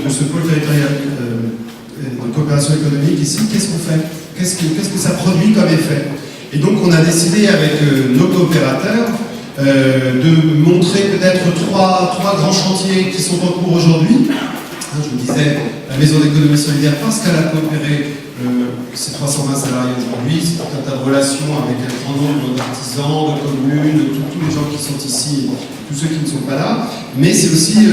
pour ce pôle territorial de coopération économique ici, qu'est-ce qu'on fait? Qu'est-ce que ça produit comme effet? Et donc on a décidé avec nos coopérateurs de montrer peut-être trois grands chantiers qui sont en cours aujourd'hui. Je vous disais, la Maison d'économie solidaire, parce qu'elle a coopéré ces 320 salariés aujourd'hui, c'est tout un tas de relations avec un grand nombre d'artisans, de communes, tous les gens qui sont ici, tous ceux qui ne sont pas là. Mais c'est aussi,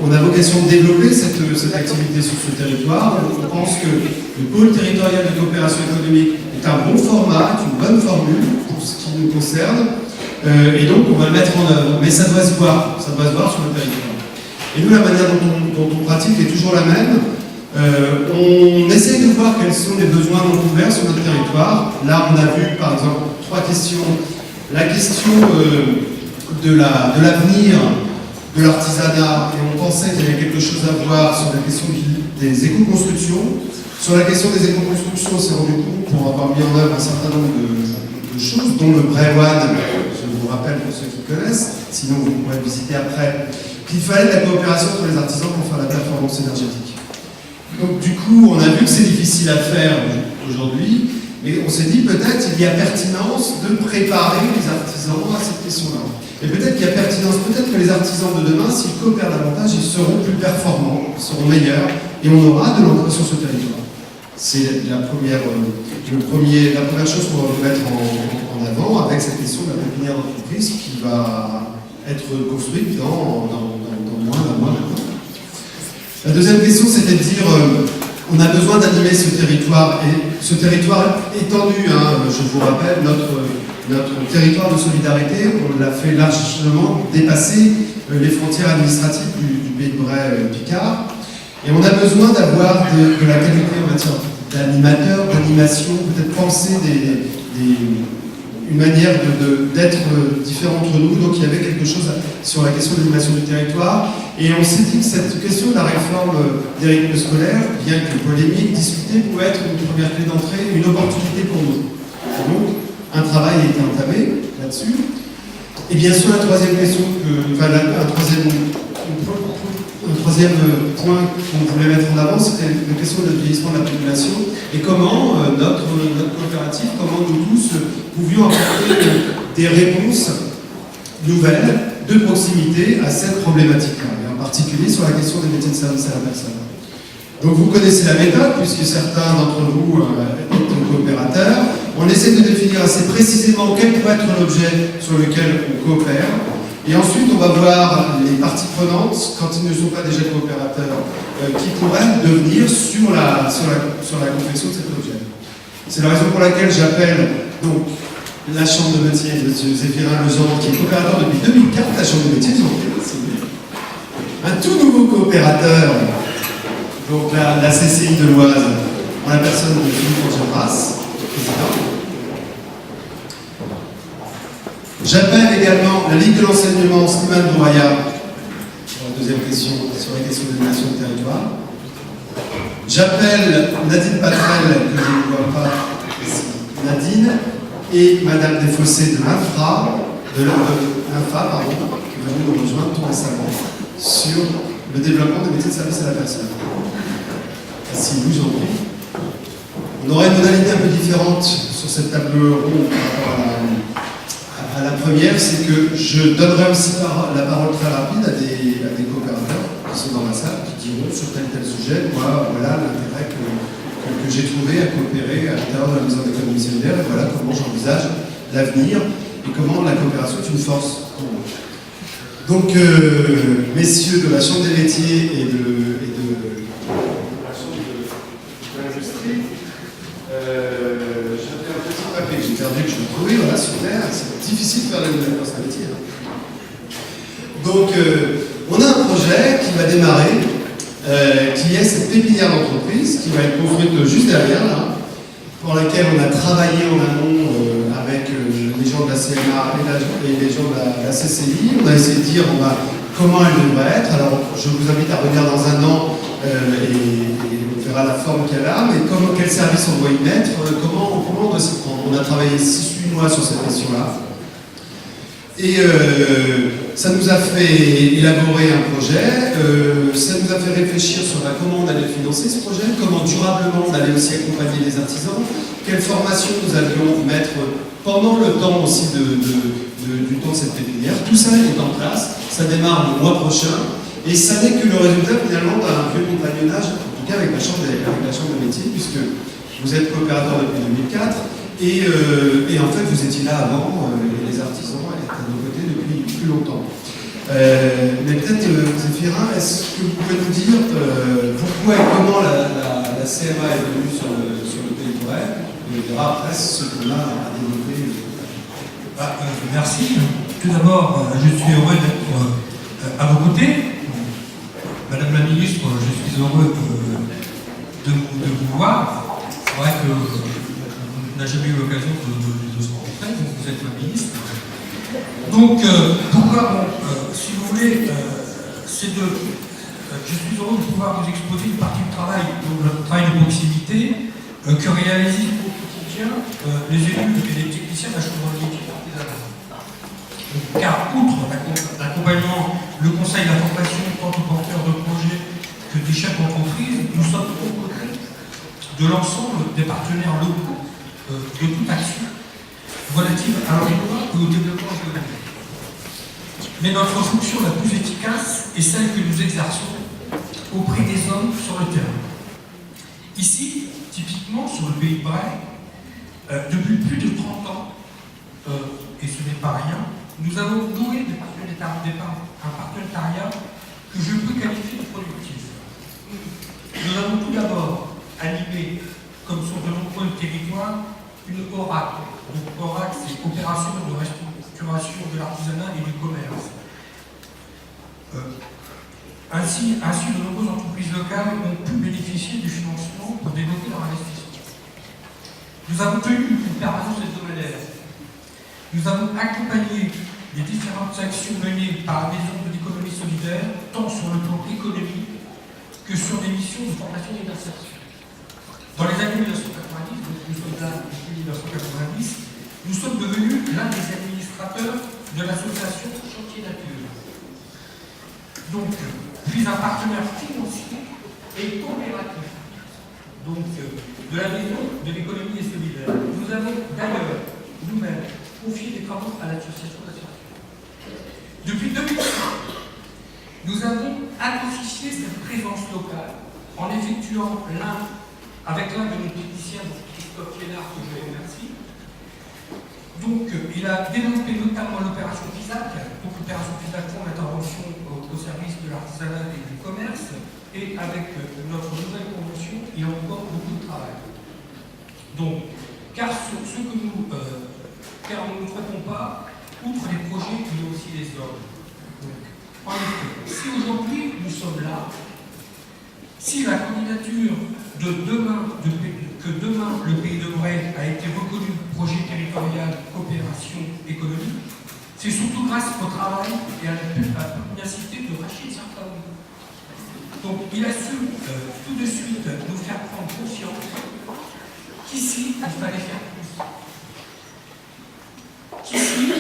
on a vocation de développer cette activité sur ce territoire. On pense que le pôle territorial de coopération économique est un bon format, est une bonne formule pour ce qui nous concerne. Et donc on va le mettre en œuvre. Mais ça doit se voir sur le territoire. Et nous, la manière dont on pratique est toujours la même. On essaie de voir quels sont les besoins non couverts sur notre territoire. Là, on a vu, par exemple, 3 questions. La question de l'avenir de l'artisanat, et on pensait qu'il y avait quelque chose à voir sur la question des éco-constructions. Sur la question des éco-constructions, on s'est rendu compte, pour avoir mis en œuvre un certain nombre de choses, dont le Brewan, je vous rappelle pour ceux qui connaissent, sinon vous pourrez visiter après, qu'il fallait de la coopération entre les artisans pour faire la performance énergétique. Donc du coup, on a vu que c'est difficile à faire aujourd'hui, mais on s'est dit peut-être il y a pertinence de préparer les artisans à cette question-là. Et peut-être qu'il y a pertinence, peut-être que les artisans de demain, s'ils coopèrent davantage, ils seront plus performants, ils seront meilleurs, et on aura de l'emploi sur ce territoire. C'est la première chose qu'on va mettre en avant avec cette question de la pépinière d'entreprise qui va être construite dans moins d'un mois maintenant. La deuxième question, c'était de dire on a besoin d'animer ce territoire, et ce territoire étendu, je vous rappelle, notre territoire de solidarité, on l'a fait largement dépasser les frontières administratives du Pays de Bray Picard, et on a besoin d'avoir de la qualité en matière d'animateurs, d'animation, peut-être penser une manière d'être différent entre nous. Donc il y avait quelque chose sur la question de l'animation du territoire. Et on s'est dit que cette question de la réforme des rythmes scolaires, bien que polémique, discutée, pouvait être une première clé d'entrée, une opportunité pour nous. Et donc, un travail a été entamé là-dessus. Et bien sûr, la troisième question, un troisième point qu'on voulait mettre en avant, c'était la question de vieillissement de la population et comment notre coopérative, comment nous tous pouvions apporter des réponses nouvelles de proximité à cette problématique-là, et en particulier sur la question des métiers de service à la personne. Donc vous connaissez la méthode, puisque certains d'entre vous sont coopérateurs. On essaie de définir assez précisément quel pourrait être l'objet sur lequel on coopère. Et ensuite, on va voir les parties prenantes, quand ils ne sont pas déjà coopérateurs, qui pourraient devenir sur la confection de cet objet. C'est la raison pour laquelle j'appelle donc la Chambre de métier de M. Zéphirin Legendre, qui est coopérateur depuis 2004, la Chambre de métier, un tout nouveau coopérateur, donc la CCI de l'Oise, en la personne de Philippe Angéras, président. J'appelle également la Ligue de l'enseignement Slimane Douraya pour la deuxième question, sur la question de l'animation du territoire. J'appelle Nadine Patrel, que je ne vois pas ici, Nadine, et Madame Desfossés de l'INFRA, qui est venue nous rejoindre tout récemment sur le développement des métiers de service à la personne. Asseyez-vous, j'en prie. On aurait une modalité un peu différente sur cette table ronde par rapport à la première, c'est que je donnerai aussi la parole très rapide à des coopérateurs qui sont dans la salle, qui diront sur tel sujet, voilà l'intérêt que j'ai trouvé à coopérer à l'intérieur de la Maison d'économie solidaire, et voilà comment j'envisage l'avenir et comment la coopération est une force pour moi. Donc, messieurs de la Chambre des métiers et de la Chambre de l'industrie, j'ai un petit papier que j'ai perdu, que je vais trouver, voilà, sur Terre. C'est difficile de faire la nouvelle dans ce métier. Donc, on a un projet qui va démarrer, qui est cette pépinière d'entreprise, qui va être construite juste derrière, là, pour laquelle on a travaillé en amont avec les gens de la CMA et les gens de la CCI. On a essayé de dire comment elle devrait être. Alors, je vous invite à revenir dans un an et on verra la forme qu'elle a, mais quel service on doit y mettre, comment on doit s'y prendre. On a travaillé 6-8 mois sur cette question-là. Et ça nous a fait élaborer un projet, ça nous a fait réfléchir sur comment on allait financer ce projet, comment durablement on allait aussi accompagner les artisans, quelle formation nous allions mettre pendant le temps aussi du temps de cette pépinière. Tout ça est en place, ça démarre le mois prochain, et ça n'est que le résultat finalement d'un vieux compagnonnage, en tout cas avec la chambre de métier, puisque vous êtes coopérateur depuis 2004, et en fait vous étiez là avant, les artisans étaient à nos côtés depuis plus longtemps. Mais peut-être, Zéphirin, est-ce que vous pouvez nous dire pourquoi et comment la CMA est venue sur le Pays Forêt, et on verra après ce qu'on a à développer. Merci. Tout d'abord, je suis heureux d'être à vos côtés. Madame la ministre, je suis heureux de vous voir. C'est vrai qu'on n'a jamais eu l'occasion de se rencontrer, donc vous êtes la ministre. Donc, pourquoi, si vous voulez, je suis heureux de pouvoir vous exposer une partie du travail, donc le travail de proximité que réalisent au quotidien les élus et les techniciens de la Chambre de métier artisanale. Car, outre l'accompagnement, le conseil, la formation, tant aux porteurs de projets que des chefs d'entreprise, nous sommes aux côtés de l'ensemble des partenaires locaux de toute action relative à l'emploi et au développement économique. Mais notre fonction la plus efficace est celle que nous exerçons auprès des hommes sur le terrain. Ici, typiquement sur le Pays de Bray, depuis plus de 30 ans, et ce n'est pas rien, nous avons noué un partenariat que je peux qualifier de productif. Nous avons tout d'abord animé, comme sur de nombreux territoires, une ORAC. Donc ORAC, c'est Opération de Restructuration de l'Artisanat et du Commerce. Ainsi, de nombreuses entreprises locales ont pu bénéficier du financement pour développer leur investissement. Nous avons tenu une permanence hebdomadaire. Nous avons accompagné les différentes actions menées par la Maison de l'économie solidaire, tant sur le plan économique que sur des missions de formation et d'insertion. Dans les années 1990, donc nous sommes là depuis 1990, nous sommes devenus l'un des administrateurs de l'association Chantier Nature. Donc, puis un partenaire financier et coopératif, donc de la Maison de l'économie et solidaire. Nous avons d'ailleurs nous-mêmes confié des travaux à l'association d'assurance. Depuis 2005, nous avons amplifié cette présence locale en effectuant avec l'un de nos techniciens, Christophe Liénard, que je remercie. Donc, il a développé notamment l'opération FISAC, donc l'opération FISAC pour l'intervention au service de l'artisanat et du commerce, et avec notre nouvelle convention, il y a encore beaucoup de travail. Donc, car ne nous trompons pas, outre les projets, il y a aussi les hommes. Donc, en effet, si aujourd'hui nous sommes là, si la candidature que demain le Pays de Bray a été reconnu projet territorial coopération économique, c'est surtout grâce au travail et à la pugnacité de Rachid Sarfaoui. Donc il a su tout de suite nous faire prendre conscience qu'ici, il fallait faire plus. Qu'ici,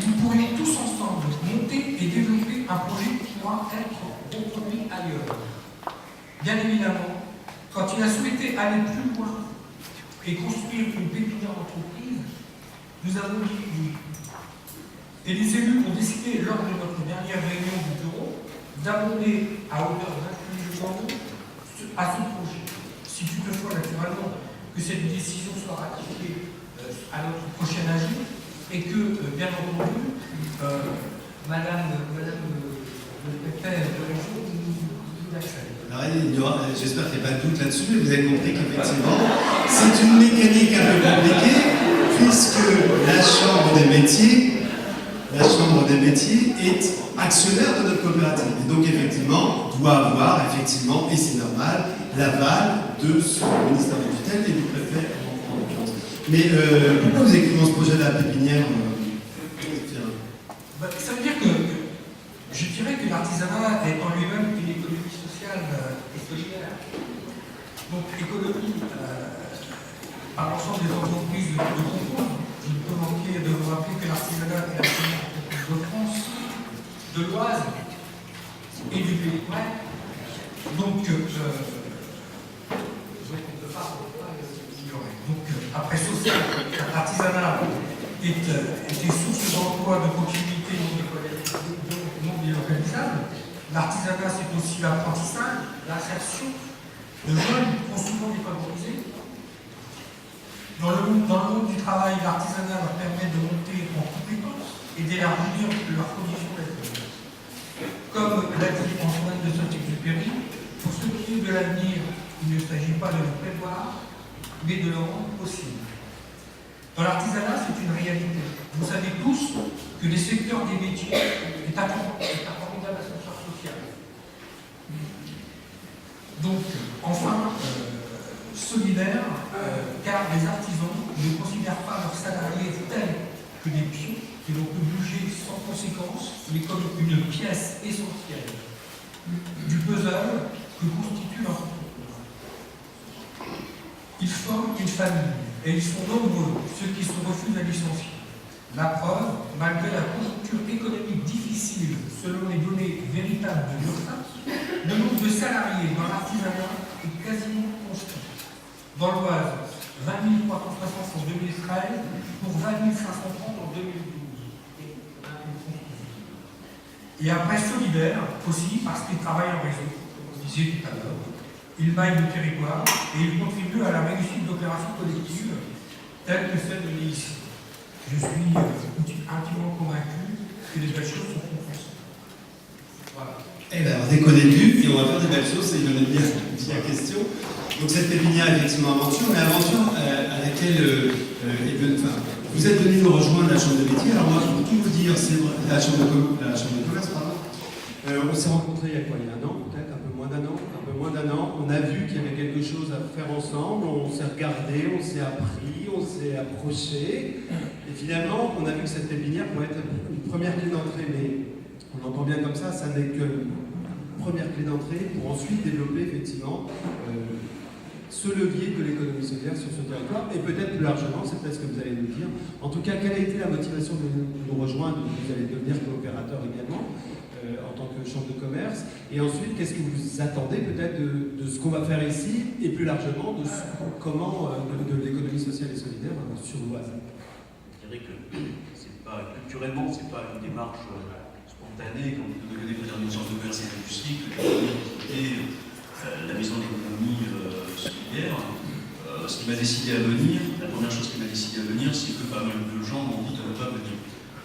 nous pourrions tous ensemble monter et développer un projet qui pourra être reproduit ailleurs. Bien évidemment, quand il a souhaité aller plus loin et construire une pépinière d'entreprise, nous avons dit oui. Et les élus ont décidé, lors de notre dernière réunion du bureau, d'abonder à hauteur d'1 million d'euros à ce projet. Si toutefois, naturellement, que cette décision soit ratifiée à notre prochaine AG et que, bien entendu, Madame le préfet de région nous accède. J'espère qu'il n'y a pas de doute là-dessus, mais vous avez compris qu'effectivement, c'est une mécanique un peu compliquée, puisque la Chambre des métiers est actionnaire de notre coopérative. Et donc, effectivement, doit avoir, effectivement, et c'est normal, l'aval de ce ministère de tutelle et du préfet en l'occurrence. Mais pourquoi vous écrivez ce projet de la pépinière Ça veut dire que je dirais que l'artisanat est en lui-même une économie sociale et solidaire. Donc économie par l'ensemble des entreprises de concours. Je ne peux manquer de vous rappeler que l'artisanat est la première entreprise de France. de l'Oise et du Pays. Donc, je ne peux pas ignorer. Donc, après social, l'artisanat était source d'emploi, de continuité non délocalisable. L'artisanat, c'est aussi l'apprentissage, l'insertion de jeunes qui sont souvent défavorisés. Dans le monde du travail, l'artisanat leur permet de monter en compétences et d'élargir leurs conditions d'être. Comme l'a dit Antoine de Saint-Exupéry, pour ce qui est de l'avenir, il ne s'agit pas de le prévoir, mais de le rendre possible. Dans l'artisanat, c'est une réalité. Vous savez tous que les secteurs des métiers est un formidable ascenseur social. Donc, enfin, solidaire, car les artisans ne considèrent pas leurs salariés tels que des pions que l'on peut bouger sans conséquence, mais comme une pièce essentielle du puzzle que constitue leur entreprise. Ils forment une famille, et ils sont nombreux, ceux qui se refusent à licencier. La preuve, malgré la conjoncture économique difficile, selon les données véritables de l'URSSAF, le nombre de salariés dans l'artisanat est quasiment constant. Dans l'Oise, 20 360 en 2013 pour 20 530 en 2012. Et après solidaire aussi parce qu'ils travaillent en réseau, comme on disait tout à l'heure. Ils maillent le territoire et ils contribuent à la réussite d'opérations collectives telles que celle de l'ICI. Je suis intimement convaincu que les belles choses sont compensées. Voilà. Eh bien, on déconne plus et on va faire des belles choses, c'est une bien la question. Donc cette pépinière, effectivement, aventure, mais aventure à laquelle vous êtes venu nous rejoindre la Chambre de métier. Alors moi, pour tout vous dire, c'est la Chambre de commerce, pardon. On s'est rencontrés il y a quoi, il y a un an, peut-être, un peu moins d'un an. On a vu qu'il y avait quelque chose à faire ensemble, on s'est regardé, on s'est appris, on s'est approché. Et finalement, on a vu que cette pépinière pourrait être une première clé d'entrée, mais on entend bien comme ça n'est qu'une première clé d'entrée pour ensuite développer effectivement ce levier de l'économie solidaire sur ce territoire, et peut-être plus largement, c'est peut-être ce que vous allez nous dire. En tout cas, quelle a été la motivation de nous rejoindre? Vous allez devenir coopérateur également, en tant que chambre de commerce. Et ensuite, qu'est-ce que vous attendez peut-être de ce qu'on va faire ici, et plus largement de l'économie sociale et solidaire sur l'Oise? Je dirais que culturellement, c'est pas une démarche spontanée, quand vous devenez président d'une chambre de commerce et d'industrie, que vous visitez la maison d'économie solidaire. Ce qui m'a décidé à venir, la première chose qui m'a décidé à venir, c'est que pas mal de gens m'ont dit de ne pas venir.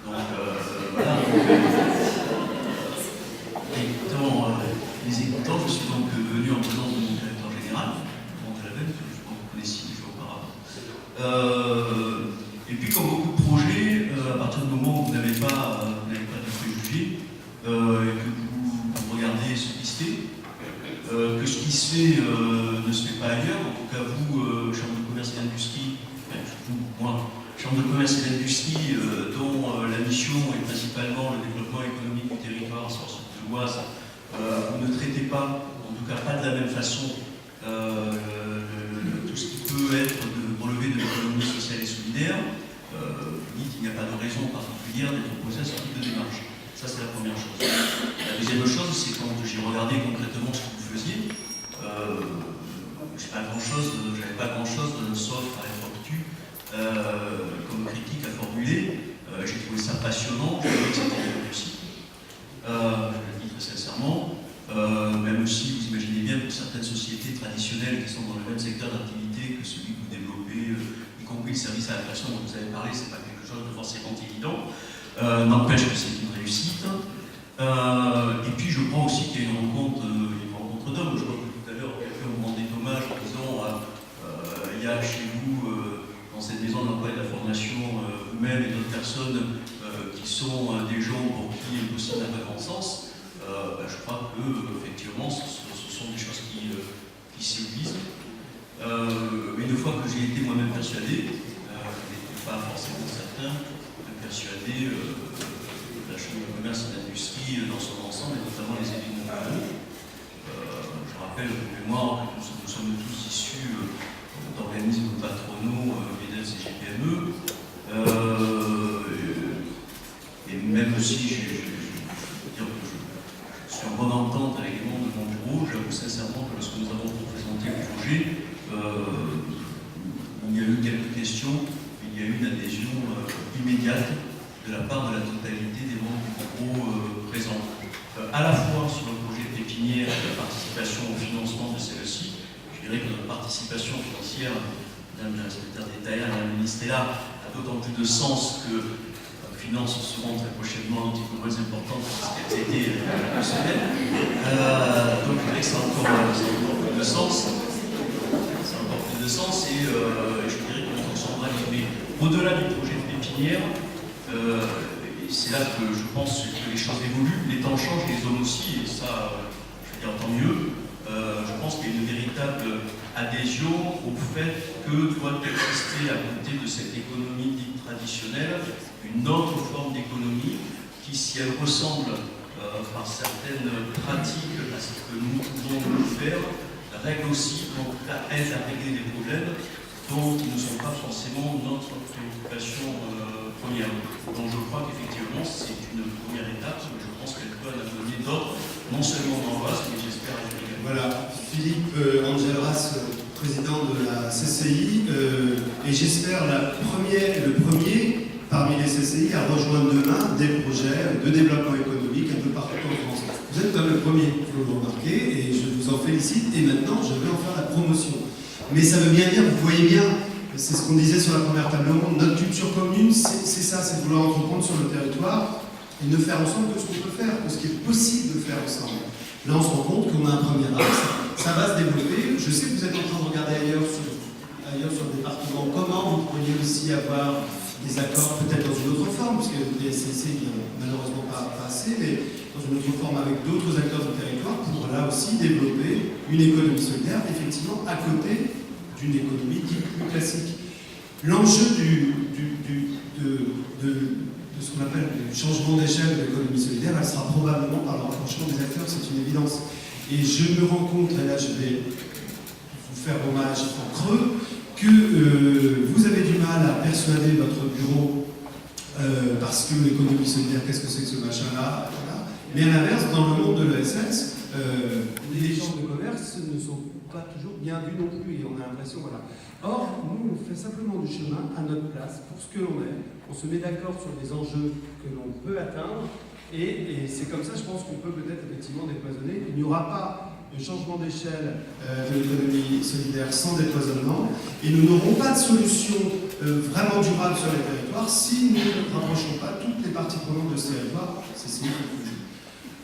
Donc voilà. Les écoutants, je suis donc venu en présence de mon directeur général, Laurent Delaven, que je pense que vous connaissiez déjà auparavant. Et puis comme beaucoup de projets, à partir du moment où vous n'avez pas de préjugés, et que vous regardez se pister, que ce qui se fait ne se fait pas ailleurs, en tout cas vous, Chambre de commerce et d'industrie, moi, Chambre de commerce et d'industrie, dont la mission est principalement le développement économique du territoire sur le sud de l'Oise, vous ne traitez pas, en tout cas pas de la même façon, tout ce qui peut être relevé de l'économie sociale et solidaire. Vous dites qu'il n'y a pas de raison particulière d'être opposé à ce type de démarche. Ça, c'est la première chose. La deuxième chose, c'est quand j'ai regardé concrètement ce que vous faisiez, j'avais pas grand-chose, sauf à être obtus, comme critique à formuler. J'ai trouvé ça passionnant, je trouvais que c'était une réussite. Je le dis très sincèrement. Même si vous imaginez bien que certaines sociétés traditionnelles qui sont dans le même secteur d'activité que celui que vous développez, y compris le service à la personne dont vous avez parlé, c'est pas quelque chose de forcément évident. N'empêche que c'est une réussite. Et puis je crois aussi qu'il y a une rencontre d'hommes. Je crois que tout à l'heure, quelqu'un vous rendait hommage en disant il y a chez vous, dans cette maison de l'emploi et de la formation, vous-même et d'autres personnes qui sont des gens pour qui il est possible un bon sens. Je crois que effectivement ce sont des choses qui séduisent. Mais une fois que j'ai été moi-même persuadé, je n'étais pas forcément certain de persuader la Chambre de commerce et d'industrie dans son ensemble, et notamment les élus de mon bureau. Je rappelle de mémoire que nous sommes tous issus d'organismes patronaux, MEDEF et GPME. Et même si projet. Il y a eu quelques questions, il y a eu une adhésion immédiate de la part de la totalité des membres du bureau présents. À la fois sur le projet de pépinière et la participation au financement de celle-ci. Je dirais que notre participation financière, Madame la secrétaire d'État, Madame la ministre est là, a d'autant plus de sens que Finance seront très prochainement un petit peu moins importante que ce qu'elle a été la semaine. Donc je dirais que ça a encore plus de sens. Ça a encore plus de sens et je dirais qu'on s'en va. Mais au-delà du projet de pépinière, c'est là que je pense que les choses évoluent, les temps changent, les hommes aussi, et ça, je veux dire, tant mieux. Je pense qu'il y a une véritable adhésion au fait que doit exister à côté de cette économie dite traditionnelle une autre forme d'économie qui, si elle ressemble par certaines pratiques à ce que nous pouvons nous faire, règle aussi, en tout cas aide à régler des problèmes dont ils ne sont pas forcément notre préoccupation première. Donc je crois qu'effectivement c'est une première étape, mais je pense qu'elle peut en amener d'autres, non seulement d'angoisse, mais j'espère également. Voilà, Philippe Angelras, président de la CCI, et j'espère le premier parmi les CCI à rejoindre demain des projets de développement économique un peu partout en France. Vous êtes le premier, il faut le remarquer, et je vous en félicite, et maintenant je vais en faire la promotion. Mais ça veut bien dire, vous voyez bien, c'est ce qu'on disait sur la première table ronde, notre culture commune, c'est ça, c'est de vouloir entreprendre sur le territoire et ne faire ensemble que ce qu'on peut faire, que ce qui est possible de faire ensemble. Là, on se rend compte qu'on a un premier axe, ça va se développer. Je sais que vous êtes en train de regarder ailleurs sur le département comment vous pourriez aussi avoir des accords, peut-être dans une autre forme, parce que le DSCC, il n'y en a malheureusement pas assez, mais dans une autre forme avec d'autres acteurs du territoire pour là aussi développer une économie solidaire, effectivement, à côté d'une économie dite plus classique. L'enjeu de ce qu'on appelle le changement d'échelle de l'économie solidaire, elle sera probablement par le rapprochement des acteurs, c'est une évidence. Et je me rends compte, et là je vais vous faire hommage en creux, que vous avez du mal à persuader votre bureau parce que l'économie solidaire, qu'est-ce que c'est que ce machin-là, voilà. Mais à l'inverse, dans le monde de l'ESS, les gens de commerce ne sont pas toujours bien vus non plus, et on a l'impression, voilà. Or, nous, on fait simplement du chemin à notre place, pour ce que l'on est. On se met d'accord sur des enjeux que l'on peut atteindre, et c'est comme ça, je pense qu'on peut peut-être effectivement décloisonner. Il n'y aura pas de changement d'échelle de l'économie solidaire sans décloisonnement, et nous n'aurons pas de solution vraiment durable sur les territoires si nous ne rapprochons pas toutes les parties prenantes de ce territoire. C'est ce que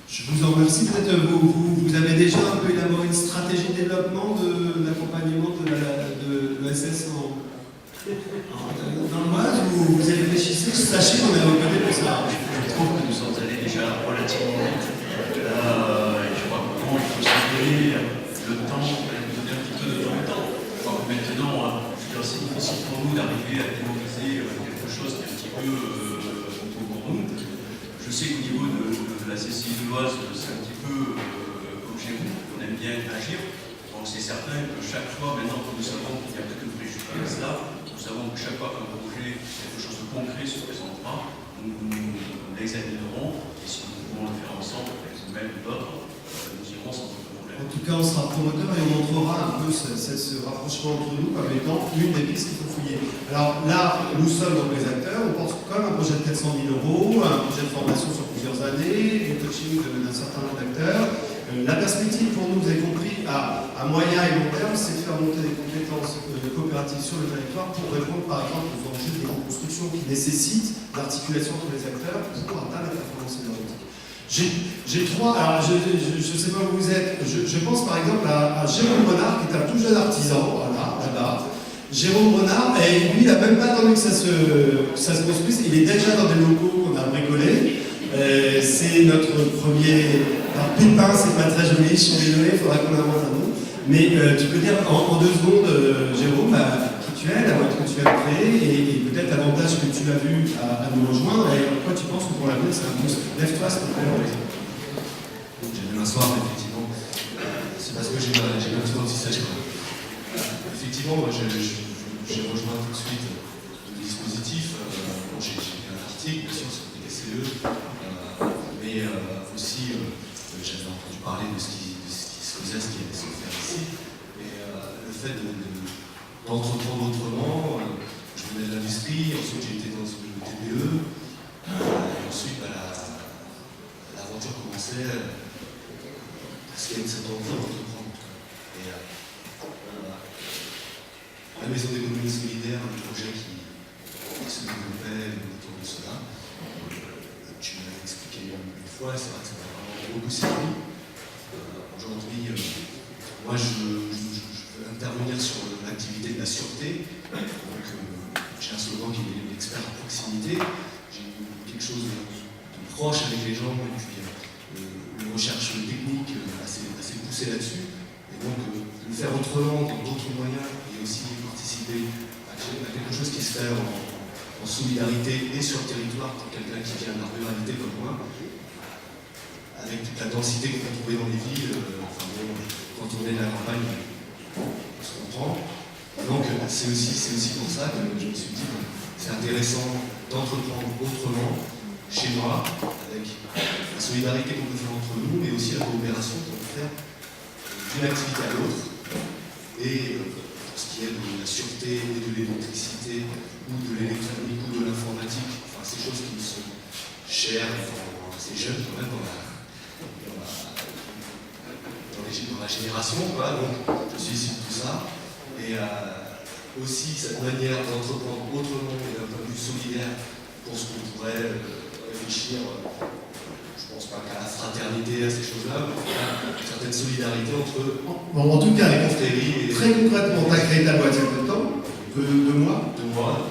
je vous en remercie. Peut-être vous avez déjà un peu élaboré une stratégie de développement de l'accompagnement de l'ESS dans l'Oise, où vous y réfléchissez. Sachez qu'on est reconnus pour ça. Je trouve que nous sommes allés déjà relativement vite. Je crois que il faut se donner le temps, donner un petit peu de temps. Maintenant, c'est difficile pour nous d'arriver à théoriser quelque chose qui est un petit peu nouveau pour nous. Je sais qu'au niveau de la CCI de l'Oise, c'est un petit peu comme chez vous, on aime bien agir. Donc c'est certain que chaque fois, maintenant que nous savons qu'il n'y a plus de préjudice là, nous savons que chaque fois qu'un projet, quelque chose de concret se présentera, nous l'examinerons, et si nous pouvons le faire ensemble avec vous-même ou d'autres, nous irons sans aucun problème. En tout cas, on sera promoteur et on montrera un peu ce rapprochement entre nous comme étant une des pistes qu'il faut fouiller. Alors là, nous sommes donc les acteurs, on pense comme un projet de 400 000 €, un projet de formation sur plusieurs années, du coaching d'un certain nombre d'acteurs. La perspective pour nous, vous avez compris, à moyen et long terme, c'est de faire monter des compétences coopératives sur le territoire pour répondre par exemple aux enjeux de reconstruction qui nécessitent l'articulation entre les acteurs pour atteindre la performance énergétique. J'ai trois, alors je ne sais pas où vous êtes, je pense par exemple à Jérôme Renard, qui est un tout jeune artisan, voilà, là-bas. Jérôme Renard, et lui, il n'a même pas attendu que ça se construise, il est déjà dans des locaux qu'on a bricolés. C'est notre premier. Alors, Pépin, c'est pas très joli, je suis désolé, il faudra qu'on invente un nom. Mais tu peux dire en 2 secondes, Jérôme, qui tu es, la boîte que tu as créée, et peut-être l'avantage que tu as vu à nous rejoindre, et pourquoi tu penses que pour l'avenir c'est un boost. Lève-toi, s'il te plaît. J'ai dû m'asseoir, effectivement. C'est parce que j'ai ma petite anti-sèche. Effectivement, moi, j'ai rejoint tout de suite le dispositif. Bon, j'ai fait un article, bien sûr, sur le PKCE, mais aussi, j'avais entendu parler de ce qui se faisait, ce qui allait se faire ici. Et le fait d'entreprendre autrement. Je venais de l'industrie, ensuite j'ai été dans une TPE, et ensuite l'aventure commençait parce qu'il y a cette envie d'entreprendre. Et la maison d'économie solidaire, un projet qui se développait autour de cela. Tu m'avais expliqué une fois, c'est vrai que ça m'a vraiment beaucoup servi. Aujourd'hui, moi je veux intervenir sur l'activité de la sûreté. Donc, j'ai un slogan qui est l'expert à proximité. J'ai quelque chose de proche avec les gens et puis une recherche technique assez poussée là-dessus. Et donc, le faire autrement, dans d'autres moyens, et aussi participer à quelque chose qui se fait en solidarité et sur le territoire pour quelqu'un qui vient de la ruralité comme moi, avec toute la densité qu'on peut trouver dans les villes. Quand on est de la campagne, on se comprend. Donc, c'est aussi pour ça que je me suis dit que c'est intéressant d'entreprendre autrement, chez moi, avec la solidarité qu'on peut faire entre nous, mais aussi la coopération qu'on peut faire d'une activité à l'autre. Et pour ce qui est de la sûreté et de l'électricité, ou de l'électronique, ou de l'informatique, enfin ces choses qui me sont chères, assez jeunes quand même dans la génération, quoi. Donc je suis issu de tout ça. Et aussi cette manière d'entreprendre autrement et d'un point de vue solidaire pour ce qu'on pourrait réfléchir. Je pense pas qu'à la fraternité, à ces choses-là, mais une certaine solidarité entre Bon, en tout cas, confréries et... très concrètement, tu as créé ta boîte il y a peu de temps, 2 mois.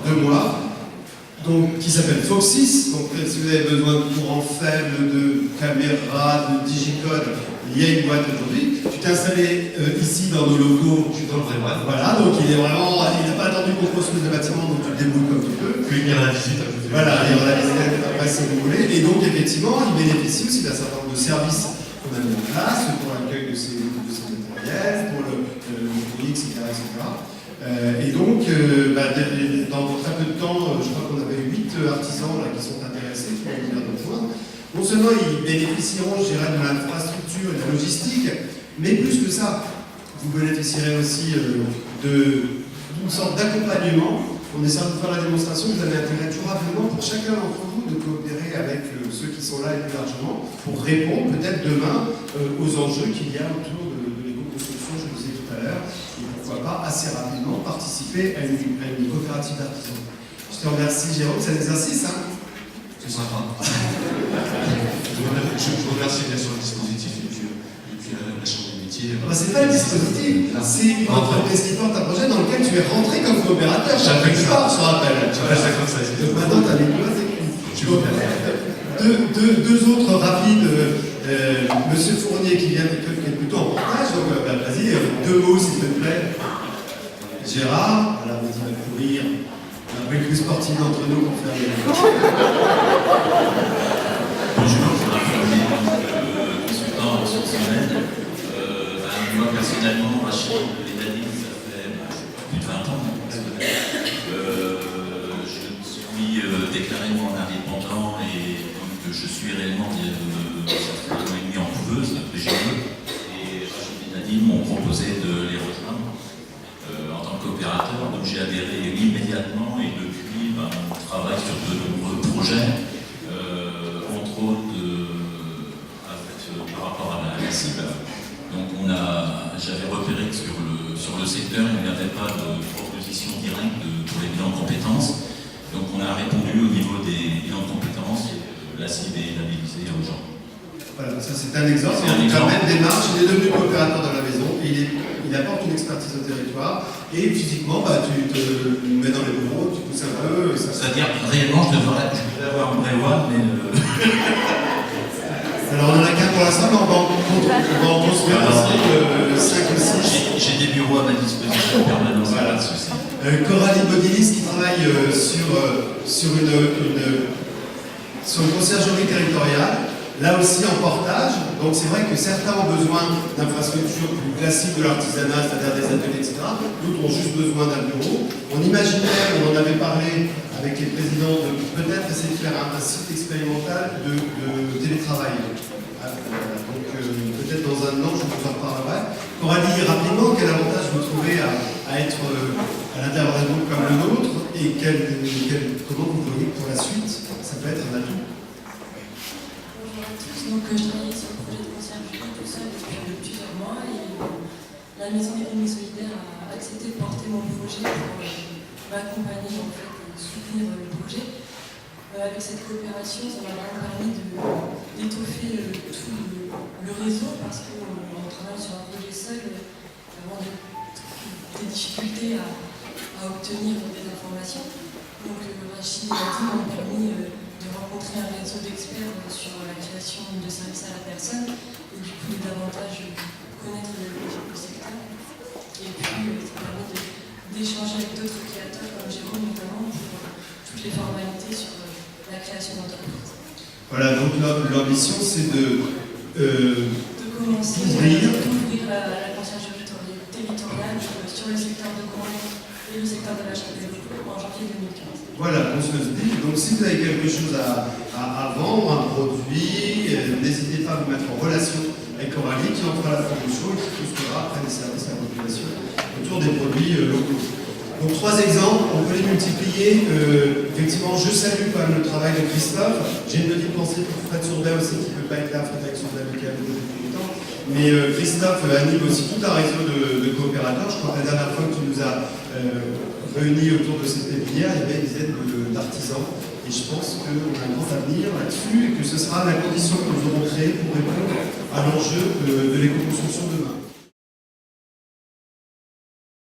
2 mois. Donc, qui s'appelle Foxys. Donc, si vous avez besoin de courant faible, de caméras, de digicode, il y a une boîte aujourd'hui. Tu t'es installé ici dans nos locaux. Je suis dans le vrai boîte. Voilà, donc il n'a pas attendu qu'on construise le bâtiment, donc tu te débrouilles comme tu peux. Puis il y a la visite. Voilà, il y aura la visite après si vous voulez. Et donc, effectivement, il bénéficie aussi d'un certain nombre de services qu'on a mis en place pour l'accueil de ces matériels, pour le bruit, etc. Et donc, dans très peu de temps, je crois qu'on avait 8 artisans là, qui sont intéressés, qui vont venir nous rejoindre. Non seulement ils bénéficieront, je dirais, de l'infrastructure et de la logistique, mais plus que ça, vous bénéficierez aussi d'une sorte d'accompagnement. On essaie de faire la démonstration, vous avez intérêt durablement pour chacun d'entre vous de coopérer avec ceux qui sont là et plus largement pour répondre peut-être demain aux enjeux qu'il y a autour de l'éco-construction, je le disais tout à l'heure, et pourquoi pas assez rapidement participer à une coopérative d'artisans. Je te remercie Jérôme, c'est un exercice, hein? C'est sympa. Je vous remercie bien sûr le dispositif et puis la chambre des métiers. C'est pas le dispositif, c'est une entreprise qui porte un projet dans lequel tu es rentré comme coopérateur. Chaque fois, je te rappelle. Comme ça. Donc maintenant, tu as les doigts écrits. Deux autres rapides. Monsieur Fournier qui vient qui est plutôt en portage, donc vas-y, 2 mots s'il te plaît. Gérard, voilà, vous allez courir. Un peu plus sportif d'entre nous pour faire les. Bonjour, je m'appelle consultant en ressources humaines. Moi personnellement, Rachid Benadine, ça fait plus de 20 ans qu'on se connaît. Je me suis déclaré moi en indépendant et donc je suis réellement un an et demi en couveuse, PGE, et Rachid Benadine m'ont proposé de les rejoindre en tant qu'opérateur. Donc j'ai adhéré immédiatement et depuis on travaille sur de nombreux projets. Entre autres par rapport à la cible. Donc j'avais repéré que sur le secteur, il n'y avait pas de proposition directe pour les bilans de compétences. Donc on a répondu au niveau des bilans de compétences et la cible est labellisée aux gens. Voilà, ça c'est un exemple. Il a même démarche, il est devenu coopérateur dans la maison, il apporte une expertise au territoire et physiquement tu te mets dans les bureaux, tu pousses un peu. C'est-à-dire réellement je devrais avoir un vrai one, mais alors on en a qu'un pour l'instant, mais on va en construire aussi 5 ou 6. J'ai des bureaux à ma disposition en permanence, voilà, pas de souci. Coralie Bodilis qui travaille sur une conciergerie territoriale, là aussi en portage. Donc c'est vrai que certains ont besoin d'infrastructures plus classiques de l'artisanat, c'est-à-dire des ateliers, etc. D'autres ont juste besoin d'un bureau. On imaginait, on en avait parlé avec les présidents, de peut-être essayer de faire un site expérimental de télétravail. Donc peut-être dans un an, je vous en reparlerai. Coralie, rapidement, quel avantage vous trouvez à être à l'intérieur d'un groupe comme le nôtre et comment vous voyez que pour la suite, ça peut être un atout? Bonjour à tous, donc je travaille sur le projet de conciergerie tout seul depuis plusieurs mois et la Maison d'économie solidaire a accepté de porter mon projet pour m'accompagner en fait et soutenir le projet. Avec cette coopération, ça m'a vraiment permis d'étoffer tout le réseau parce qu'on travaille sur un projet seul, vraiment des difficultés à obtenir des informations. Donc Rachid et Nadim m'ont permis de rencontrer un réseau d'experts sur la création de services à la personne et du coup davantage connaître le secteur. Et puis ça permet d'échanger avec d'autres créateurs comme Jérôme notamment pour toutes les formalités sur la création d'entreprise. Voilà, donc leur mission c'est de commencer d'ouvrir la conciergerie territoriale sur le secteur de Grenoble et le secteur de la Chapelle en janvier 2015. Voilà, on se le dit. Donc si vous avez quelque chose à vendre, un produit, n'hésitez pas à vous mettre en relation avec Coralie qui en fera la promotion et qui postera après des services à la population autour des produits locaux. Donc 3 exemples, on peut les multiplier. Effectivement, je salue quand même le travail de Christophe. J'ai une petite pensée pour Fred Sourdin aussi qui ne peut pas être là, Fred Sourdin qui a beaucoup de temps. Mais Christophe anime aussi tout un réseau de coopérateurs. Je crois que la dernière fois que tu nous as réunis autour de cette pépinière, il y avait des aides d'artisans. Et je pense qu'on a un grand avenir là-dessus et que ce sera la condition que nous aurons créée pour répondre à l'enjeu de l'éco-construction de demain.